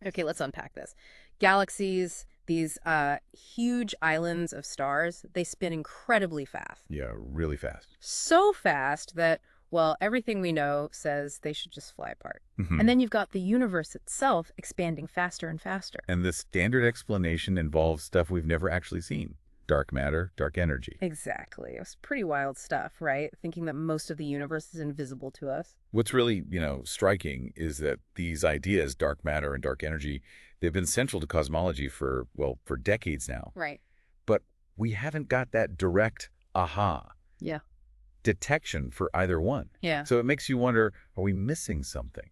Okay, let's unpack this. Galaxies, these huge islands of stars, they spin incredibly fast. Yeah, really fast. So fast that, well, everything we know says they should just fly apart. And Hmm. then you've got the universe itself expanding faster and faster. And the standard explanation involves stuff we've never actually seen. Dark matter, dark energy. Exactly. It was pretty wild stuff, right? Thinking that most of the universe is invisible to us. What's really, striking is that these ideas, dark matter and dark energy, they've been central to cosmology for decades now. Right. But we haven't got that direct aha Yeah. detection for either one. Yeah. So it makes you wonder, are we missing something?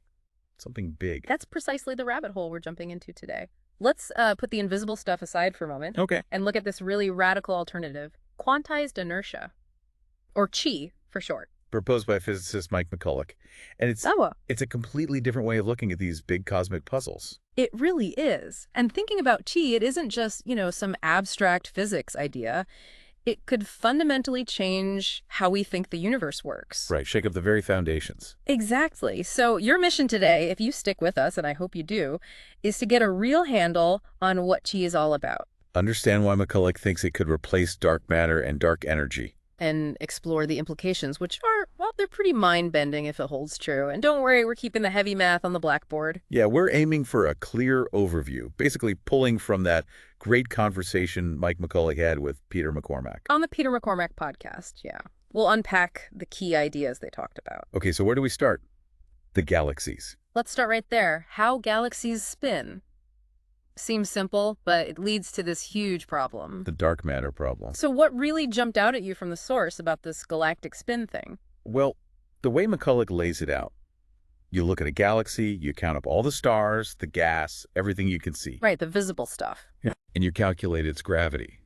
Something big. That's precisely the rabbit hole we're jumping into today. Let's put the invisible stuff aside for a moment Okay. and look at this really radical alternative, quantized inertia, or chi for short. Proposed by physicist Mike McCulloch. And Oh, it's a completely different way of looking at these big cosmic puzzles. it really is. And thinking about chi, it isn't just, some abstract physics idea. It could fundamentally change how we think the universe works. Right, shake up the very foundations. Exactly. So your mission today, if you stick with us, and I hope you do, is to get a real handle on what chi is all about Understand why McCulloch thinks it could replace dark matter and dark energy. and explore the implications, which are, well, they're pretty mind-bending if it holds true. And don't worry, we're keeping the heavy math on the blackboard. Yeah, we're aiming for a clear overview, basically pulling from that great conversation Mike McCulloch had with Peter McCormack. On the Peter McCormack podcast, yeah. We'll unpack the key ideas they talked about. Okay, so where do we start? The galaxies. Let's start right there. How galaxies spin. Seems simple, but it leads to this huge problem. The dark matter problem. So what really jumped out at you from the source about this galactic spin thing? Well, the way McCulloch lays it out, you look at a galaxy, you count up all the stars, the gas, everything you can see. Right, the visible stuff. Yeah. And you calculate its gravity.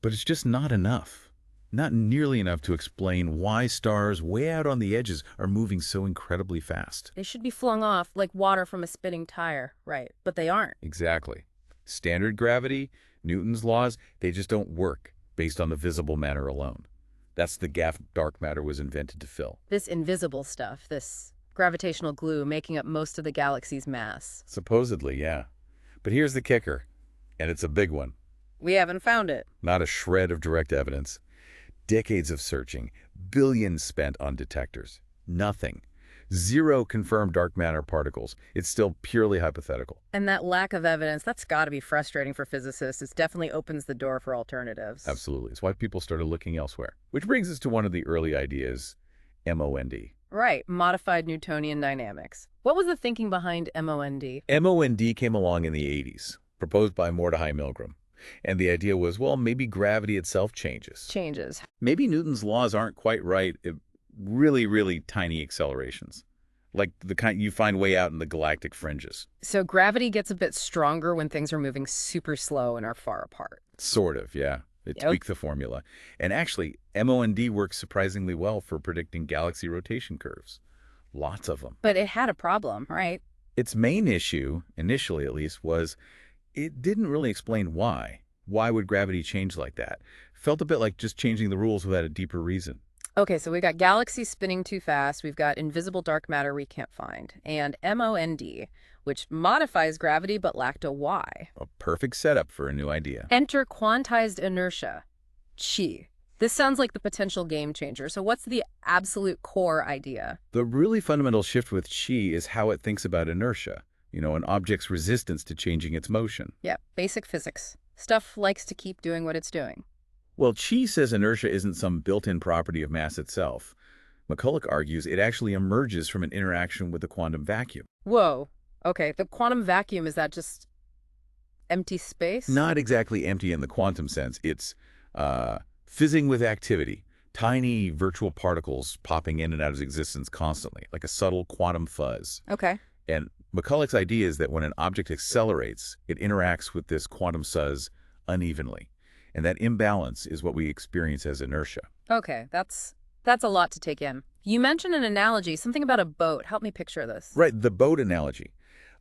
But it's just not enough. Not nearly enough to explain why stars way out on the edges are moving so incredibly fast. They should be flung off like water from a spinning tire, right? But they aren't. Exactly. Standard gravity, Newton's laws, they just don't work based on the visible matter alone. That's the gap dark matter was invented to fill. This invisible stuff, this gravitational glue making up most of the galaxy's mass. Supposedly, yeah. But here's the kicker, and it's a big one. We haven't found it. Not a shred of direct evidence. Decades of searching, billions spent on detectors. Nothing. Zero confirmed dark matter particles. It's still purely hypothetical. And that lack of evidence, that's got to be frustrating for physicists. It definitely opens the door for alternatives. Absolutely. It's why people started looking elsewhere. Which brings us to one of the early ideas, MOND. Right, modified Newtonian dynamics. What was the thinking behind MOND? MOND came along in the 80s, proposed by Mordechai Milgram. And the idea was, well, maybe gravity itself changes. Changes. Maybe Newton's laws aren't quite right at really, really tiny accelerations, like the kind you find way out in the galactic fringes. So gravity gets a bit stronger when things are moving super slow and are far apart. Sort of, yeah. It Yep. tweaked the formula. And actually, MOND works surprisingly well for predicting galaxy rotation curves. Lots of them. But it had a problem, right? Its main issue, initially at least, was it didn't really explain why. Why would gravity change like that? Felt a bit like just changing the rules without a deeper reason. Okay, so we got galaxies spinning too fast, we've got invisible dark matter we can't find, and MOND, which modifies gravity but lacked a why. A perfect setup for a new idea. Enter quantized inertia, chi. This sounds like the potential game changer. So what's the absolute core idea? The really fundamental shift with chi is how it thinks about inertia, an object's resistance to changing its motion. Yeah, basic physics. Stuff likes to keep doing what it's doing. Well, Chi says inertia isn't some built-in property of mass itself. McCulloch argues it actually emerges from an interaction with the quantum vacuum. Whoa. Okay, the quantum vacuum, is that just empty space? Not exactly empty in the quantum sense. It's fizzing with activity, tiny virtual particles popping in and out of existence constantly, like a subtle quantum fuzz. Okay. And McCulloch's idea is that when an object accelerates, it interacts with this quantum fuzz unevenly. And that imbalance is what we experience as inertia. Okay, that's a lot to take in. You mentioned an analogy, something about a boat. Help me picture this. Right, the boat analogy.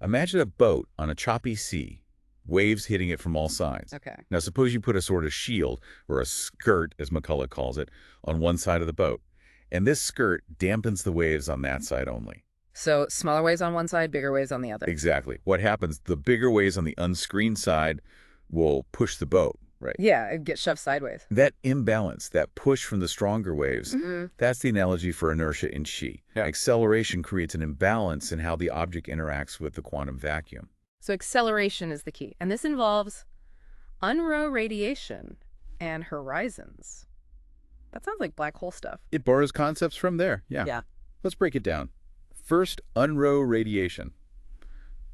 Imagine a boat on a choppy sea, waves hitting it from all sides. Okay. Now, suppose you put a sort of shield, or a skirt, as McCulloch calls it, on one side of the boat. And this skirt dampens the waves on that side only. So smaller waves on one side, bigger waves on the other. Exactly. What happens, the bigger waves on the unscreened side will push the boat, right? Yeah, it gets shoved sideways. That imbalance, that push from the stronger waves, Hmm. that's the analogy for inertia in chi. Yeah. Acceleration creates an imbalance in how the object interacts with the quantum vacuum. So acceleration is the key. And this involves Unruh radiation and horizons. That sounds like black hole stuff. It borrows concepts from there, yeah. Yeah. Let's break it down. First, Unruh radiation.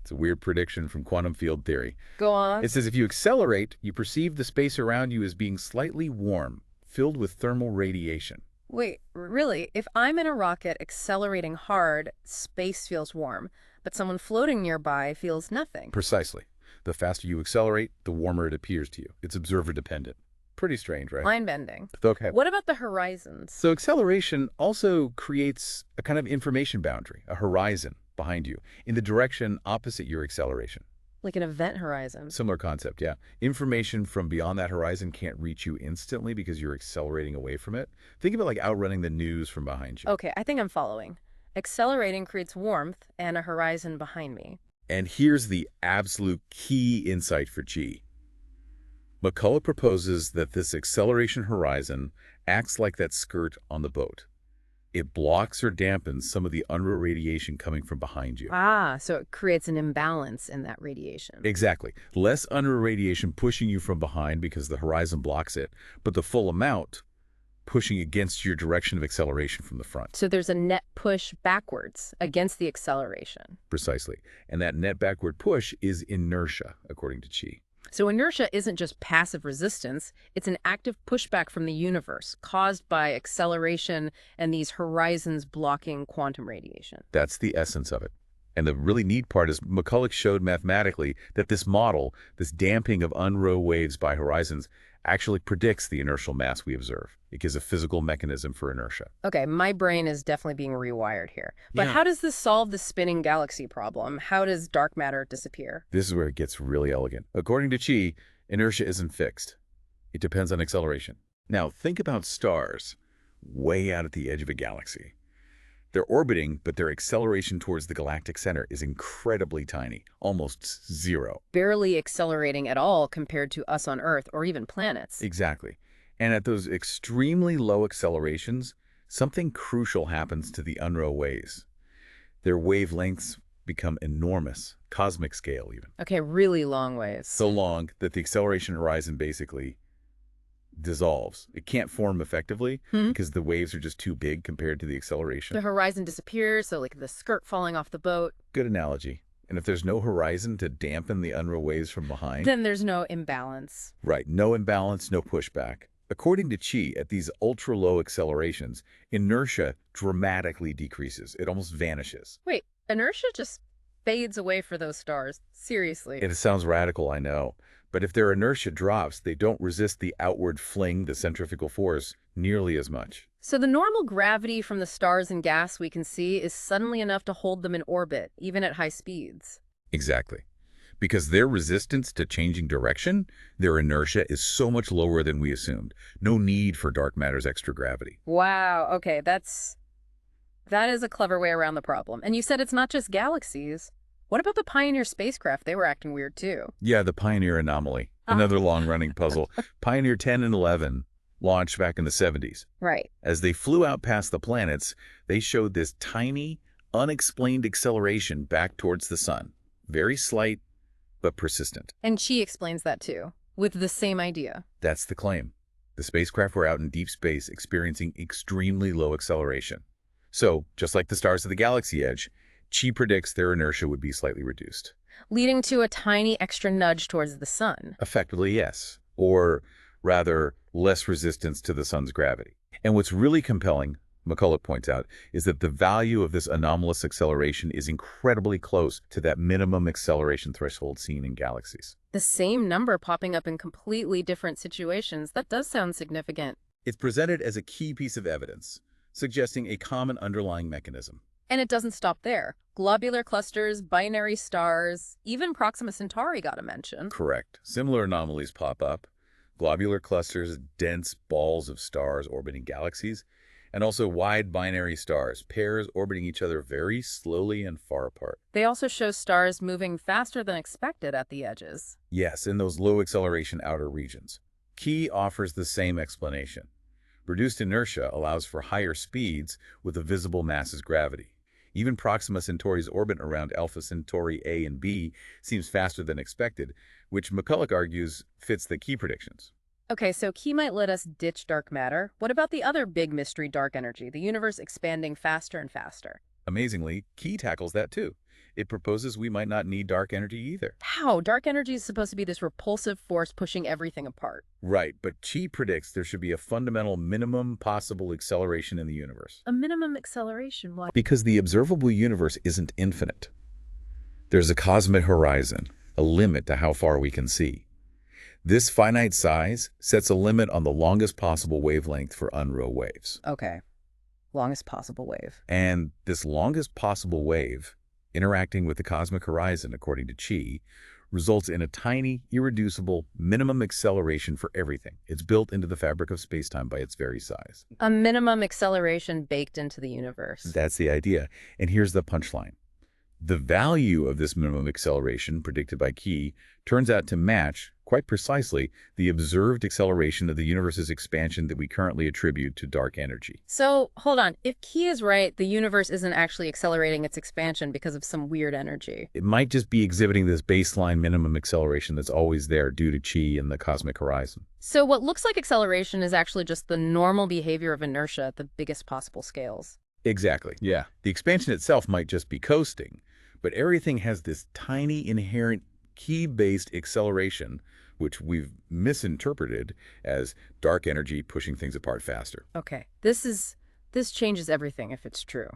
It's a weird prediction from quantum field theory. Go on. It says if you accelerate, you perceive the space around you as being slightly warm, filled with thermal radiation. Wait, really? If I'm in a rocket accelerating hard, space feels warm, but someone floating nearby feels nothing. Precisely. The faster you accelerate, the warmer it appears to you. It's observer-dependent. Pretty strange, right? Mind-bending. Okay. What about the horizons? So acceleration also creates a kind of information boundary, a horizon behind you, in the direction opposite your acceleration. Like an event horizon. Similar concept, yeah. Information from beyond that horizon can't reach you instantly because you're accelerating away from it. Think of it like outrunning the news from behind you. Okay, I think I'm following. Accelerating creates warmth and a horizon behind me. And here's the absolute key insight for G. McCulloch proposes that this acceleration horizon acts like that skirt on the boat. It blocks or dampens some of the Unruh radiation coming from behind you. Ah, so it creates an imbalance in that radiation. Exactly. Less Unruh radiation pushing you from behind because the horizon blocks it, but the full amount pushing against your direction of acceleration from the front. So there's a net push backwards against the acceleration. Precisely. And that net backward push is inertia, according to Chi. So inertia isn't just passive resistance, it's an active pushback from the universe caused by acceleration and these horizons blocking quantum radiation. That's the essence of it. And the really neat part is McCulloch showed mathematically that this model, this damping of Unruh waves by horizons, actually predicts the inertial mass we observe. It gives a physical mechanism for inertia. Okay, my brain is definitely being rewired here. But Yeah. how does this solve the spinning galaxy problem? How does dark matter disappear? This is where it gets really elegant. According to Chi, inertia isn't fixed. It depends on acceleration. Now, think about stars way out at the edge of a galaxy. They're orbiting, but their acceleration towards the galactic center is incredibly tiny, almost zero. Barely accelerating at all compared to us on Earth or even planets. Exactly. And at those extremely low accelerations, something crucial happens to the Unruh waves. Their wavelengths become enormous, cosmic scale even. Okay, really long ways. So long that the acceleration horizon basically dissolves. It can't form effectively because the waves are just too big compared to the acceleration. The horizon disappears, so like the skirt falling off the boat. Good analogy. And if there's no horizon to dampen the Unruh waves from behind, Then there's no imbalance. right, no imbalance, no pushback. According to Chi, at these ultra-low accelerations, inertia dramatically decreases. It almost vanishes. Wait, inertia just fades away for those stars. Seriously. It sounds radical, I know. But if their inertia drops, they don't resist the outward fling, the centrifugal force, nearly as much. So the normal gravity from the stars and gas we can see is suddenly enough to hold them in orbit, even at high speeds. Exactly. Because their resistance to changing direction, their inertia is so much lower than we assumed. No need for dark matter's extra gravity. Wow, okay, that is a clever way around the problem. And you said it's not just galaxies. What about the Pioneer spacecraft? They were acting weird too. Yeah, the Pioneer anomaly. Another long-running puzzle. Pioneer 10 and 11 launched back in the 70s. Right. As they flew out past the planets, they showed this tiny, unexplained acceleration back towards the sun. Very slight, but persistent. And Chi explains that too, with the same idea. That's the claim. The spacecraft were out in deep space experiencing extremely low acceleration. So, just like the stars of the galaxy edge, Chi predicts their inertia would be slightly reduced. Leading to a tiny extra nudge towards the sun. Effectively, yes. Or rather, less resistance to the sun's gravity. And what's really compelling, McCulloch points out, is that the value of this anomalous acceleration is incredibly close to that minimum acceleration threshold seen in galaxies. The same number popping up in completely different situations. That does sound significant. It's presented as a key piece of evidence, suggesting a common underlying mechanism. And it doesn't stop there. Globular clusters, binary stars, even Proxima Centauri got a mention. Correct. Similar anomalies pop up. Globular clusters, dense balls of stars orbiting galaxies. and also wide binary stars, pairs orbiting each other very slowly and far apart. They also show stars moving faster than expected at the edges. Yes, in those low acceleration outer regions. Key offers the same explanation. Reduced inertia allows for higher speeds with a visible mass's gravity. Even Proxima Centauri's orbit around Alpha Centauri A and B seems faster than expected, which McCulloch argues fits the Key predictions. Okay, so Key might let us ditch dark matter. What about the other big mystery, dark energy, the universe expanding faster and faster? Amazingly, Key tackles that too. It proposes we might not need dark energy either. How? Dark energy is supposed to be this repulsive force pushing everything apart. Right, but Chi predicts there should be a fundamental minimum possible acceleration in the universe. A minimum acceleration, why? Because the observable universe isn't infinite. There's a cosmic horizon, a limit to how far we can see. This finite size sets a limit on the longest possible wavelength for unreal waves. Okay, longest possible wave. And this longest possible wave, interacting with the cosmic horizon, according to Chi, results in a tiny, irreducible minimum acceleration for everything. It's built into the fabric of spacetime by its very size. A minimum acceleration baked into the universe. That's the idea. And here's the punchline. The value of this minimum acceleration predicted by Key turns out to match, quite precisely, the observed acceleration of the universe's expansion that we currently attribute to dark energy. So, hold on. If Key is right, the universe isn't actually accelerating its expansion because of some weird energy. It might just be exhibiting this baseline minimum acceleration that's always there due to Chi and the cosmic horizon. So what looks like acceleration is actually just the normal behavior of inertia at the biggest possible scales. Exactly. Yeah. The expansion itself might just be coasting, but everything has this tiny inherent key-based acceleration, which we've misinterpreted as dark energy pushing things apart faster. Okay, this changes everything if it's true.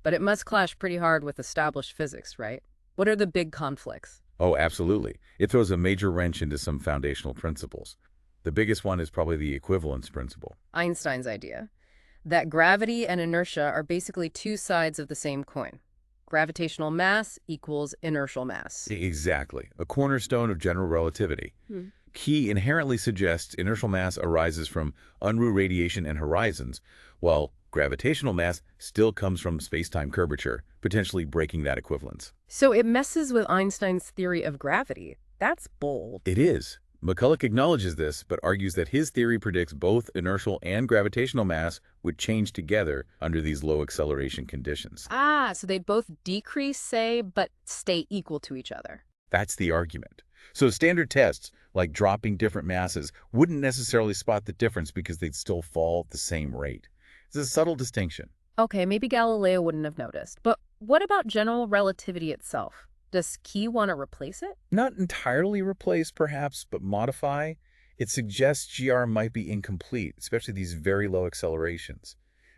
But it must clash pretty hard with established physics, right? What are the big conflicts? Oh, absolutely. It throws a major wrench into some foundational principles. The biggest one is probably the equivalence principle. Einstein's idea that gravity and inertia are basically two sides of the same coin. Gravitational mass equals inertial mass. Exactly. A cornerstone of general relativity. Key inherently suggests inertial mass arises from unruh radiation and horizons, while gravitational mass still comes from space-time curvature, potentially breaking that equivalence. So it messes with Einstein's theory of gravity. That's bold. It is. McCulloch acknowledges this, but argues that his theory predicts both inertial and gravitational mass would change together under these low acceleration conditions. Ah, so they'd both decrease, say, but stay equal to each other. That's the argument. So standard tests, like dropping different masses, wouldn't necessarily spot the difference because they'd still fall at the same rate. It's a subtle distinction. Okay, maybe Galileo wouldn't have noticed. But what about general relativity itself? Does Key want to replace it? Not entirely replace, perhaps, but modify. It suggests GR might be incomplete, especially these very low accelerations.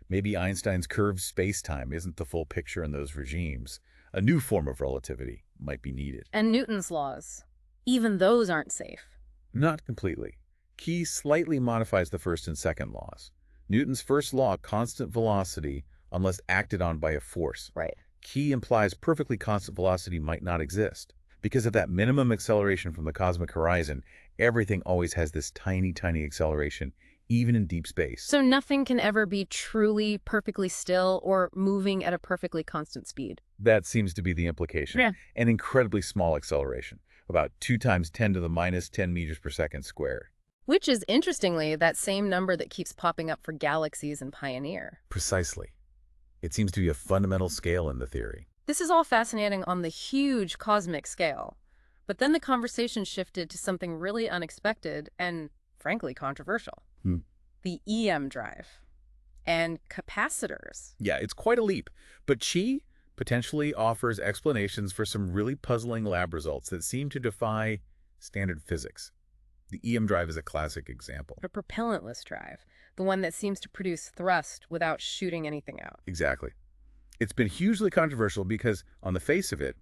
Maybe Einstein's curved space-time isn't the full picture in those regimes. A new form of relativity might be needed. And Newton's laws. Even those aren't safe. Not completely. Key slightly modifies the first and second laws. Newton's first law, constant velocity, unless acted on by a force. Right. Key implies perfectly constant velocity might not exist. Because of that minimum acceleration from the cosmic horizon, everything always has this tiny, tiny acceleration, even in deep space. So nothing can ever be truly perfectly still or moving at a perfectly constant speed. That seems to be the implication. Yeah. An incredibly small acceleration, about 2 times 10 to the minus 10 meters per second squared. Which is, interestingly, that same number that keeps popping up for galaxies and Pioneer. Precisely. It seems to be a fundamental scale in the theory. This is all fascinating on the huge cosmic scale. But then the conversation shifted to something really unexpected and, frankly, controversial. The EM drive and capacitors. Yeah, it's quite a leap. But Chi potentially offers explanations for some really puzzling lab results that seem to defy standard physics. The EM drive is a classic example. A propellantless drive, the one that seems to produce thrust without shooting anything out. Exactly. It's been hugely controversial because, on the face of it,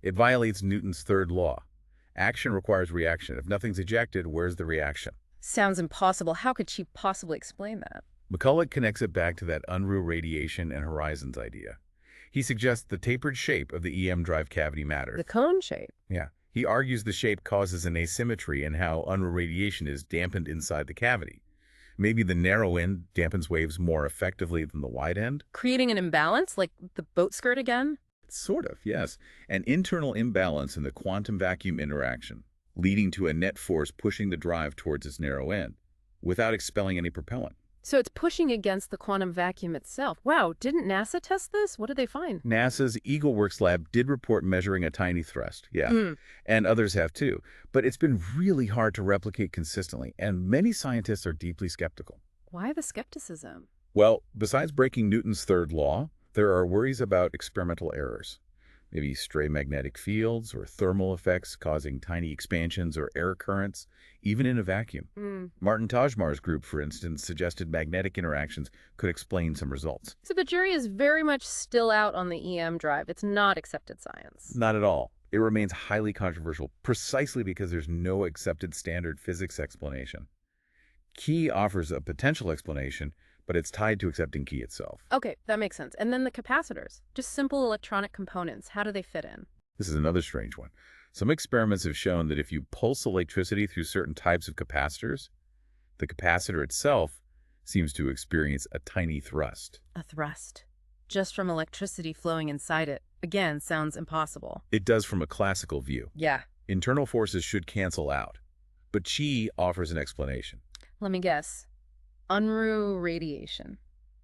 it violates Newton's third law. Action requires reaction. If nothing's ejected, where's the reaction? Sounds impossible. How could she possibly explain that? McCulloch connects it back to that unruh radiation and horizons idea. He suggests the tapered shape of the EM drive cavity matters. The cone shape. Yeah. He argues the shape causes an asymmetry in how unruh radiation is dampened inside the cavity. Maybe the narrow end dampens waves more effectively than the wide end? Creating an imbalance, like the boat skirt again? Sort of, yes. An internal imbalance in the quantum vacuum interaction, leading to a net force pushing the drive towards its narrow end, without expelling any propellant. So it's pushing against the quantum vacuum itself. Wow, didn't NASA test this? What did they find? NASA's EagleWorks lab did report measuring a tiny thrust, yeah, and others have too. But it's been really hard to replicate consistently, and many scientists are deeply skeptical. Why the skepticism? Well, besides breaking Newton's third law, there are worries about experimental errors. Maybe stray magnetic fields or thermal effects causing tiny expansions or air currents, even in a vacuum. Martin Tajmar's group, for instance, suggested magnetic interactions could explain some results. So the jury is very much still out on the EM drive. It's not accepted science. Not at all. It remains highly controversial precisely because there's no accepted standard physics explanation. Key offers a potential explanation, but it's tied to accepting key itself. Okay, that makes sense. And then the capacitors, just simple electronic components. How do they fit in? This is another strange one. Some experiments have shown that if you pulse electricity through certain types of capacitors, the capacitor itself seems to experience a tiny thrust. A thrust. Just from electricity flowing inside it. Again, sounds impossible. It does from a classical view. Yeah. Internal forces should cancel out. But Chi offers an explanation. Let me guess. Unruh radiation.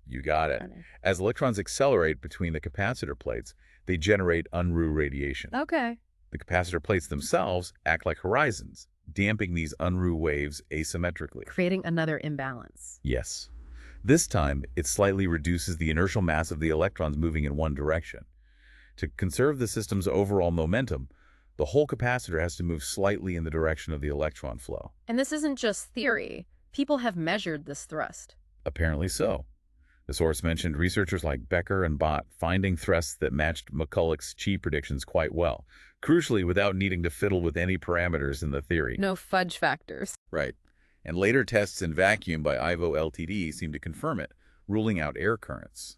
You got it. As electrons accelerate between the capacitor plates, they generate Unruh radiation. Okay. The capacitor plates themselves act like horizons, damping these Unruh waves asymmetrically. Creating another imbalance. Yes. This time, it slightly reduces the inertial mass of the electrons moving in one direction. To conserve the system's overall momentum, the whole capacitor has to move slightly in the direction of the electron flow. And this isn't just theory. People have measured this thrust. Apparently so. The source mentioned researchers like Becker and Bott finding thrusts that matched McCulloch's Chi predictions quite well, crucially without needing to fiddle with any parameters in the theory. No fudge factors. Right. And later tests in vacuum by Ivo Ltd seem to confirm it, ruling out air currents.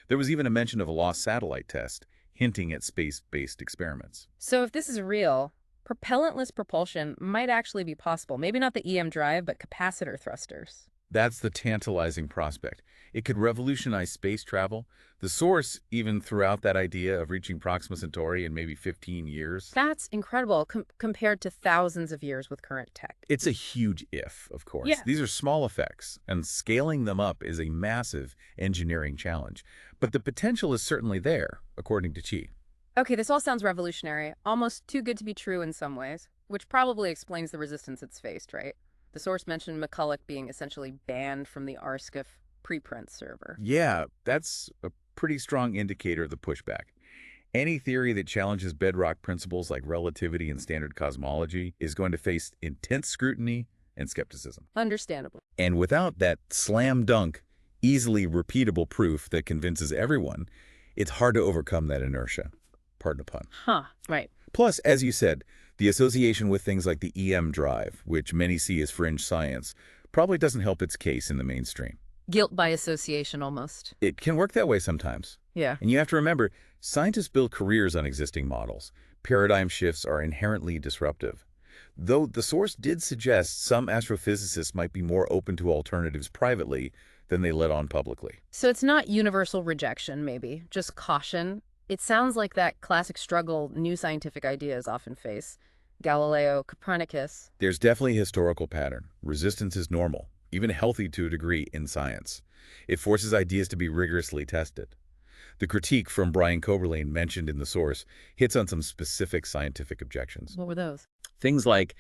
There was even a mention of a lost satellite test, hinting at space-based experiments. So if this is real, propellantless propulsion might actually be possible. Maybe not the EM drive, but capacitor thrusters. That's the tantalizing prospect. It could revolutionize space travel. The source even threw out that idea of reaching Proxima Centauri in maybe 15 years. That's incredible compared to thousands of years with current tech. It's a huge if, of course. Yeah. These are small effects, and scaling them up is a massive engineering challenge. But the potential is certainly there, according to Chi. Okay, this all sounds revolutionary, almost too good to be true in some ways, which probably explains the resistance it's faced, right? The source mentioned McCulloch being essentially banned from the RSCIF preprint server. Yeah, that's a pretty strong indicator of the pushback. Any theory that challenges bedrock principles like relativity and standard cosmology is going to face intense scrutiny and skepticism. Understandable. And without that slam dunk, easily repeatable proof that convinces everyone, it's hard to overcome that inertia. Pardon the pun. Huh, right. Plus, as you said, the association with things like the EM drive, which many see as fringe science, probably doesn't help its case in the mainstream. Guilt by association, almost. It can work that way sometimes. Yeah. And you have to remember, scientists build careers on existing models. Paradigm shifts are inherently disruptive. Though the source did suggest some astrophysicists might be more open to alternatives privately than they let on publicly. So it's not universal rejection, maybe, just caution. It sounds like that classic struggle new scientific ideas often face. Galileo, Copernicus. There's definitely a historical pattern. Resistance is normal, even healthy to a degree in science. It forces ideas to be rigorously tested. The critique from Brian Koberlein mentioned in the source hits on some specific scientific objections. What were those? Things like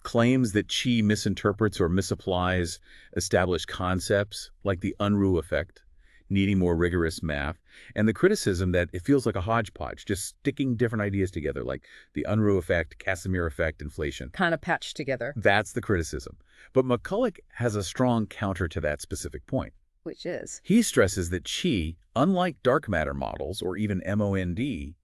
claims that Chi misinterprets or misapplies established concepts, like the Unruh effect, needing more rigorous math, and the criticism that it feels like a hodgepodge, just sticking different ideas together, like the Unruh effect, Casimir effect, inflation. Kind of patched together. That's the criticism. But McCulloch has a strong counter to that specific point. Which is? He stresses that Chi, unlike dark matter models or even MOND,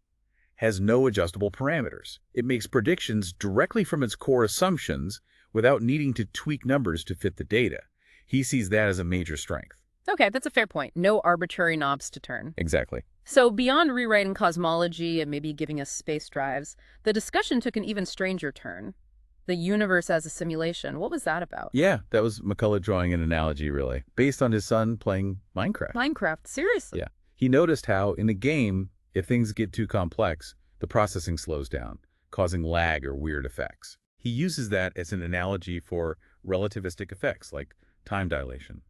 has no adjustable parameters. It makes predictions directly from its core assumptions without needing to tweak numbers to fit the data. He sees that as a major strength. Okay, that's a fair point. No arbitrary knobs to turn. Exactly. So beyond rewriting cosmology and maybe giving us space drives, the discussion took an even stranger turn. The universe as a simulation. What was that about? Yeah, that was McCulloch drawing an analogy, really, based on his son playing Minecraft. Minecraft, seriously? Yeah. He noticed how, in a game, if things get too complex, the processing slows down, causing lag or weird effects. He uses that as an analogy for relativistic effects, like time dilation.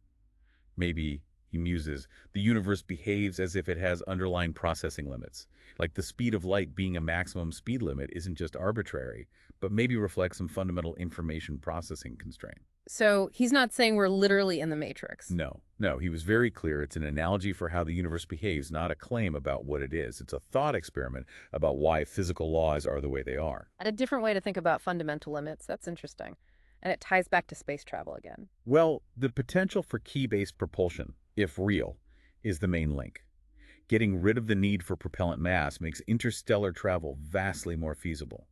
Maybe, he muses, the universe behaves as if it has underlying processing limits. Like the speed of light being a maximum speed limit isn't just arbitrary, but maybe reflects some fundamental information processing constraint. So he's not saying we're literally in the Matrix. No, he was very clear. It's an analogy for how the universe behaves, not a claim about what it is. It's a thought experiment about why physical laws are the way they are. And a different way to think about fundamental limits. That's interesting. And it ties back to space travel again. Well, the potential for key-based propulsion, if real, is the main link. Getting rid of the need for propellant mass makes interstellar travel vastly more feasible.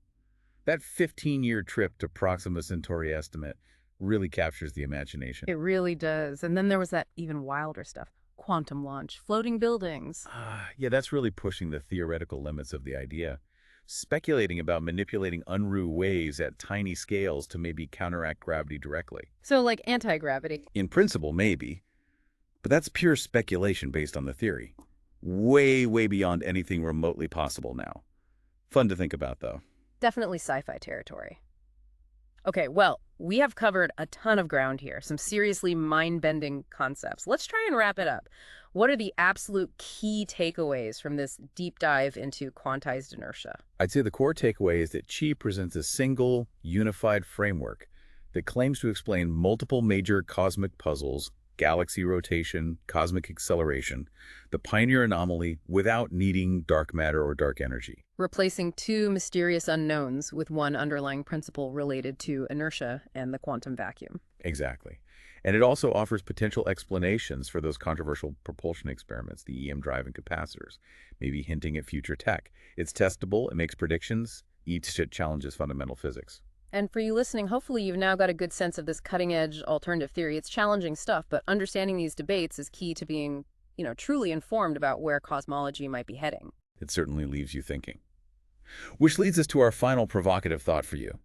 That 15-year trip to Proxima Centauri estimate really captures the imagination. It really does. And then there was that even wilder stuff. Quantum launch, floating buildings. Yeah, that's really pushing the theoretical limits of the idea. Speculating about manipulating unruh waves at tiny scales to maybe counteract gravity directly. So like anti-gravity. In principle, maybe. But that's pure speculation based on the theory. Way, way beyond anything remotely possible now. Fun to think about, though. Definitely sci-fi territory. Okay, well, we have covered a ton of ground here, some seriously mind-bending concepts. Let's try and wrap it up. What are the absolute key takeaways from this deep dive into quantized inertia? I'd say the core takeaway is that Chi presents a single, unified framework that claims to explain multiple major cosmic puzzles, galaxy rotation, cosmic acceleration, the pioneer anomaly, without needing dark matter or dark energy. Replacing two mysterious unknowns with one underlying principle related to inertia and the quantum vacuum. Exactly. And it also offers potential explanations for those controversial propulsion experiments, the EM drive and capacitors, maybe hinting at future tech. It's testable, it makes predictions, each challenges fundamental physics. And for you listening, hopefully you've now got a good sense of this cutting-edge alternative theory. It's challenging stuff, but understanding these debates is key to being, truly informed about where cosmology might be heading. It certainly leaves you thinking. Which leads us to our final provocative thought for you.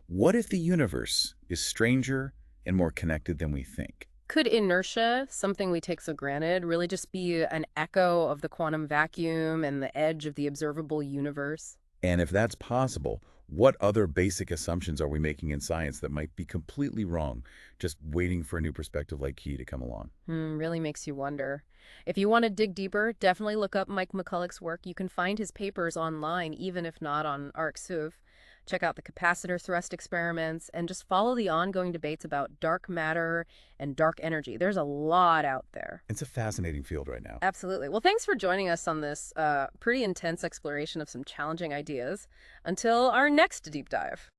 What if the universe is stranger and more connected than we think? Could inertia, something we take so granted, really just be an echo of the quantum vacuum and the edge of the observable universe? And if that's possible, what other basic assumptions are we making in science that might be completely wrong, just waiting for a new perspective like Chi to come along? Really makes you wonder. If you want to dig deeper, definitely look up Mike McCulloch's work. You can find his papers online, even if not on ArcSouv. Check out the capacitor thrust experiments and just follow the ongoing debates about dark matter and dark energy. There's a lot out there. It's a fascinating field right now. Absolutely. Well, thanks for joining us on this pretty intense exploration of some challenging ideas. Until our next deep dive.